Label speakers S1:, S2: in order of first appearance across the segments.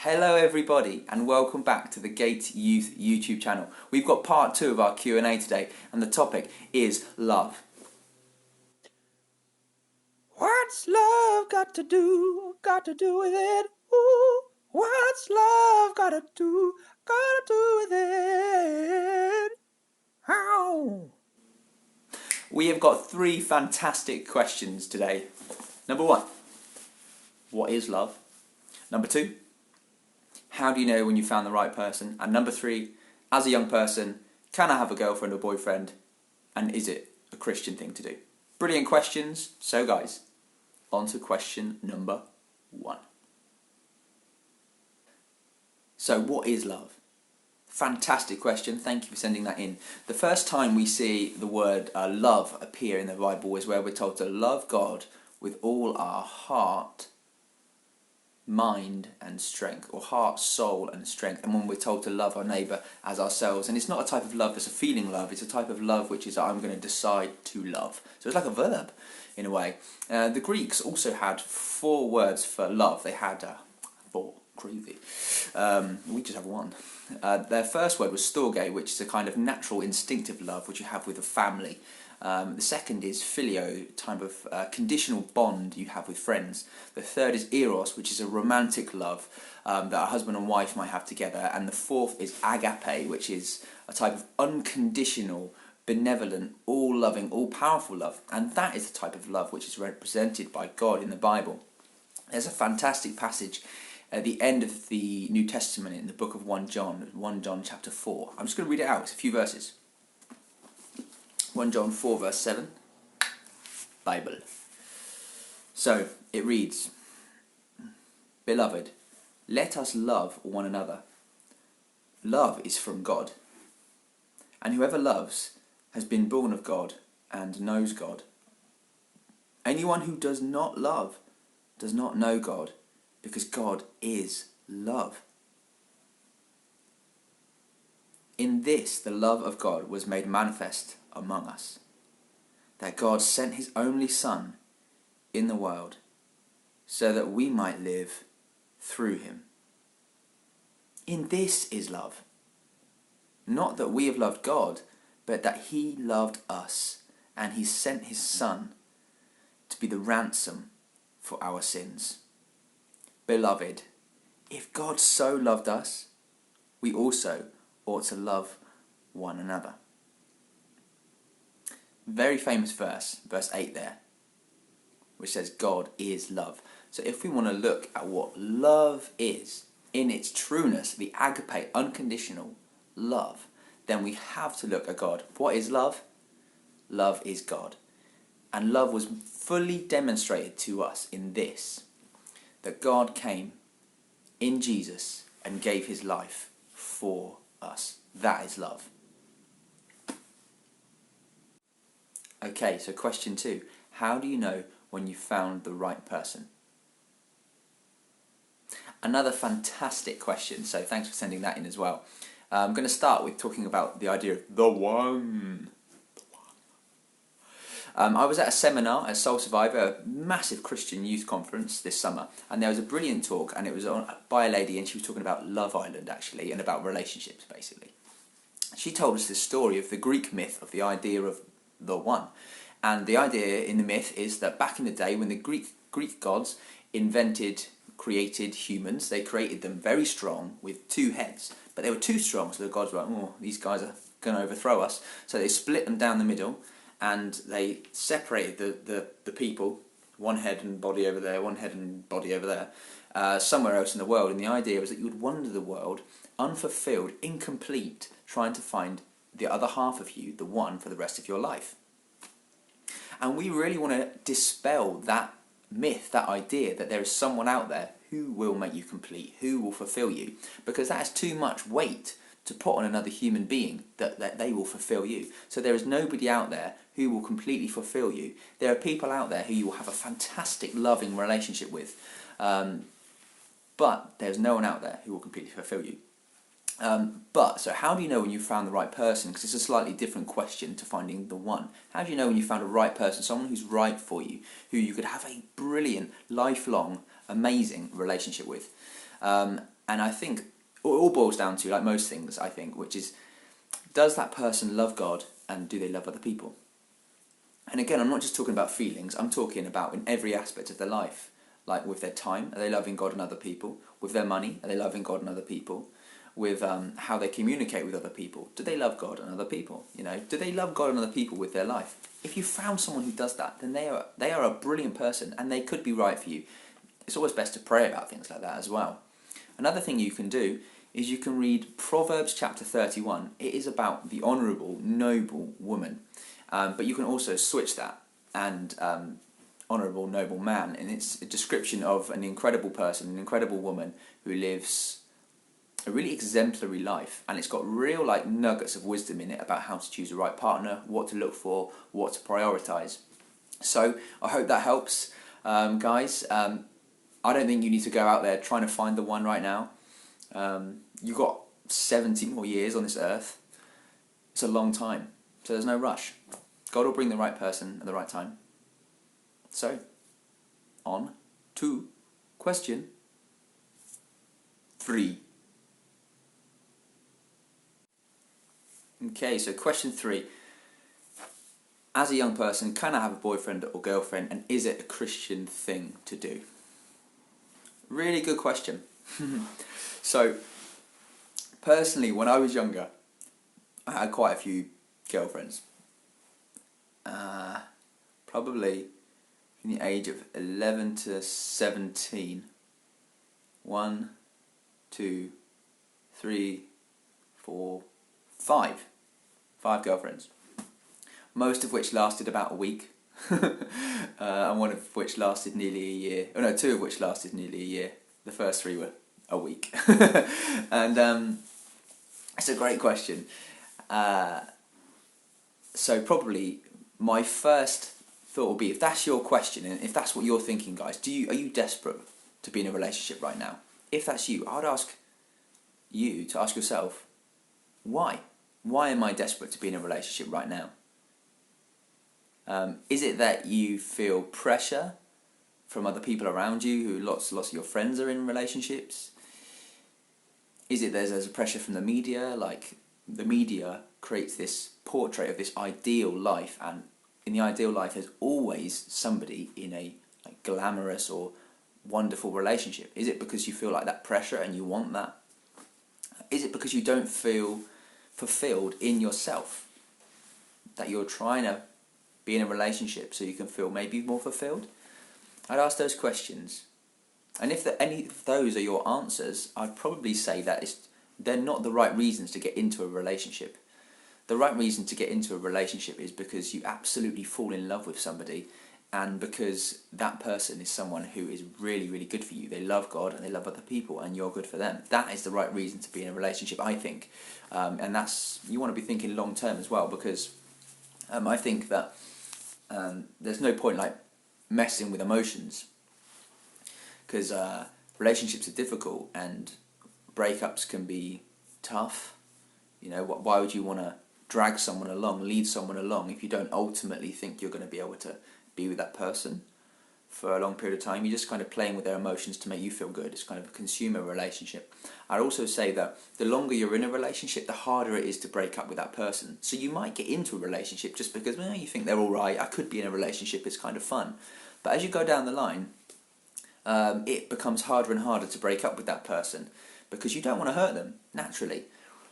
S1: Hello everybody and welcome back to the Gate Youth YouTube channel. We've got part 2 of our Q&A today and the topic is love.
S2: What's love got to do with it? Ooh, what's love got to do with it? How?
S1: We have got 3 fantastic questions today. Number 1, what is love? Number 2, how do you know when you found the right person? And number 3, as a young person, can I have a girlfriend or boyfriend? And is it a Christian thing to do? Brilliant questions. So guys, on to question number 1. So what is love? Fantastic question, thank you for sending that in. The first time we see the word love appear in the Bible is where we're told to love God with all our heart, mind and strength, or heart, soul and strength, and when we're told to love our neighbour as ourselves. And it's not a type of love that's a feeling love, it's a type of love which is I'm going to decide to love. So it's like a verb in a way. The Greeks also had 4 words for love. They had 4, groovy. We just have 1. Their first word was storge, which is a kind of natural instinctive love which you have with a family. The second is phileo, type of conditional bond you have with friends. The third is eros, which is a romantic love that a husband and wife might have together. And the fourth is agape, which is a type of unconditional, benevolent, all-loving, all-powerful love. And that is the type of love which is represented by God in the Bible. There's a fantastic passage at the end of the New Testament in the book of 1 John chapter 4. I'm just going to read it out, it's a few verses. 1 John 4 verse 7, Bible. So, it reads, Beloved, let us love one another. Love is from God. And whoever loves has been born of God and knows God. Anyone who does not love does not know God, because God is love. In this the love of God was made manifest among us, that God sent his only Son in the world so that we might live through him. In this is love, not that we have loved God, but that he loved us, and he sent his Son to be the ransom for our sins. Beloved, if God so loved us, we also ought to love one another. Very famous verse, verse 8 there, which says God is love. So if we want to look at what love is, in its trueness, the agape, unconditional love, then we have to look at God. What is love? Love is God. And love was fully demonstrated to us in this, that God came in Jesus and gave his life for us. That is love. Okay, so question 2. How do you know when you found the right person? Another fantastic question, so thanks for sending that in as well. I'm going to start with talking about the idea of the one. I was at a seminar at Soul Survivor, a massive Christian youth conference this summer, and there was a brilliant talk, and it was by a lady, and she was talking about Love Island actually, and about relationships basically. She told us this story of the Greek myth of the idea of the one. And the idea in the myth is that back in the day when the Greek gods created humans, they created them very strong with 2 heads. But they were too strong, so the gods were like, oh, these guys are going to overthrow us. So they split them down the middle and they separated the people, one head and body over there, one head and body over there, somewhere else in the world. And the idea was that you would wander the world unfulfilled, incomplete, trying to find the other half of you, the one, for the rest of your life. And we really want to dispel that myth, that idea that there is someone out there who will make you complete, who will fulfill you, because that is too much weight to put on another human being, that they will fulfill you. So there is nobody out there who will completely fulfill you. There are people out there who you will have a fantastic, loving relationship with, but there's no one out there who will completely fulfill you. So how do you know when you found the right person? Because it's a slightly different question to finding the one. How do you know when you found a right person, someone who's right for you, who you could have a brilliant, lifelong, amazing relationship with? And And I think it all boils down to, like most things, I think, which is, does that person love God and do they love other people? And again, I'm not just talking about feelings, I'm talking about in every aspect of their life. Like with their time, are they loving God and other people? With their money, are they loving God and other people? With how they communicate with other people, do they love God and other people? You know, do they love God and other people with their life? If you found someone who does that, then they are a brilliant person, and they could be right for you. It's always best to pray about things like that as well. Another thing you can do is you can read Proverbs chapter 31. It is about the honourable, noble woman. But you can also switch that and honourable, noble man. And it's a description of an incredible person, an incredible woman who lives a really exemplary life. And it's got real like nuggets of wisdom in it about how to choose the right partner, what to look for, what to prioritise. So I hope that helps, guys. I don't think you need to go out there trying to find the one right now. You've got 70 more years on this earth. It's a long time, so there's no rush. God will bring the right person at the right time. So, on to question 3. Okay, so question 3. As a young person, can I have a boyfriend or girlfriend, and is it a Christian thing to do? Really good question. So, personally, when I was younger, I had quite a few girlfriends. Probably from the age of 11 to 17. 1, 2, 3, 4, 5. 5 girlfriends. Most of which lasted about a week. And one of which lasted nearly a year. Oh no, 2 of which lasted nearly a year. The first 3 were a week. And it's a great question. So probably my first thought would be, if that's your question and if that's what you're thinking, guys, are you desperate to be in a relationship right now? If that's you, I'd ask you to ask yourself, why? Why am I desperate to be in a relationship right now? Is it that you feel pressure from other people around you, who lots of your friends are in relationships? Is it there's a pressure from the media, like the media creates this portrait of this ideal life, and in the ideal life there's always somebody in a like glamorous or wonderful relationship? Is it because you feel like that pressure and you want that? Is it because you don't feel fulfilled in yourself, that you're trying to be in a relationship so you can feel maybe more fulfilled? I'd ask those questions, and if any of those are your answers, I'd probably say that they're not the right reasons to get into a relationship. The right reason to get into a relationship is because you absolutely fall in love with somebody, and because that person is someone who is really, really good for you. They love God and they love other people, and you're good for them. That is the right reason to be in a relationship, I think. And you want to be thinking long term as well, because I think that there's no point like messing with emotions, because relationships are difficult and breakups can be tough. You know, why would you want to drag someone along, lead someone along, if you don't ultimately think you're going to be able to be with that person for a long period of time? You're just kind of playing with their emotions to make you feel good. It's kind of a consumer relationship. I'd also say that the longer you're in a relationship, the harder it is to break up with that person. So you might get into a relationship just because you think they're all right, I could be in a relationship, it's kind of fun. But as you go down the line, it becomes harder and harder to break up with that person, because you don't want to hurt them, naturally.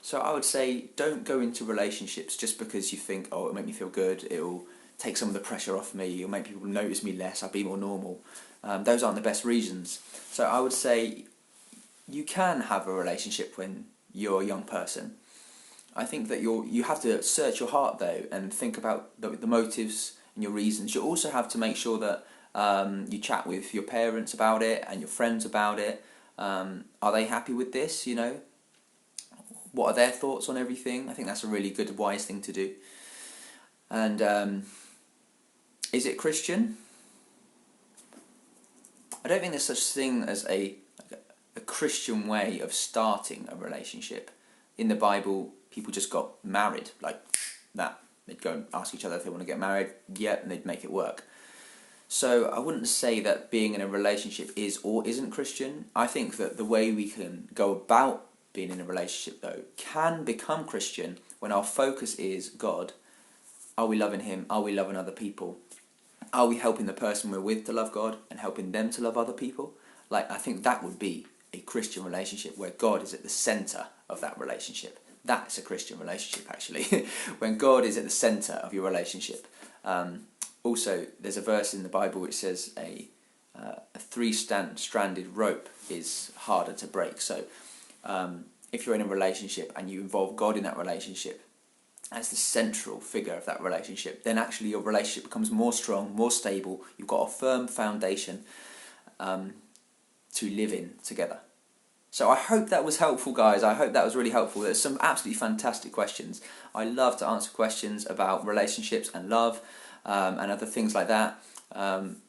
S1: So I would say, don't go into relationships just because you think, oh, it'll make me feel good, it'll take some of the pressure off me, it'll make people notice me less, I'll be more normal. Those aren't the best reasons. So I would say you can have a relationship when you're a young person. I think that you have to search your heart, though, and think about the motives and your reasons. You also have to make sure that you chat with your parents about it and your friends about it. Are they happy with this, you know? What are their thoughts on everything? I think that's a really good, wise thing to do. And is it Christian? I don't think there's such thing as a Christian way of starting a relationship. In the Bible, people just got married like that. They'd go and ask each other if they want to get married, and they'd make it work. So I wouldn't say that being in a relationship is or isn't Christian. I think that the way we can go about being in a relationship, though, can become Christian when our focus is God. Are we loving Him? Are we loving other people? Are we helping the person we're with to love God and helping them to love other people? Like, I think that would be a Christian relationship where God is at the centre of that relationship. That's a Christian relationship, actually, when God is at the centre of your relationship. Also, there's a verse in the Bible which says a three-stranded rope is harder to break. So if you're in a relationship and you involve God in that relationship as the central figure of that relationship, then actually your relationship becomes more strong, more stable. You've got a firm foundation to live in together. So I hope that was helpful, guys. I hope that was really helpful. There's some absolutely fantastic questions. I love to answer questions about relationships and love and other things like that.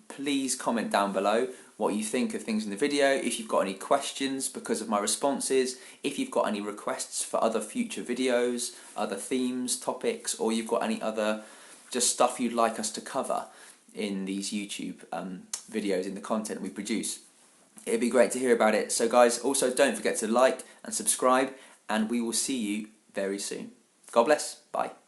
S1: Please comment down below what you think of things in the video, if you've got any questions because of my responses, if you've got any requests for other future videos, other themes, topics, or you've got any other just stuff you'd like us to cover in these YouTube videos, in the content we produce. It'd be great to hear about it. So guys, also don't forget to like and subscribe, and we will see you very soon. God bless. Bye.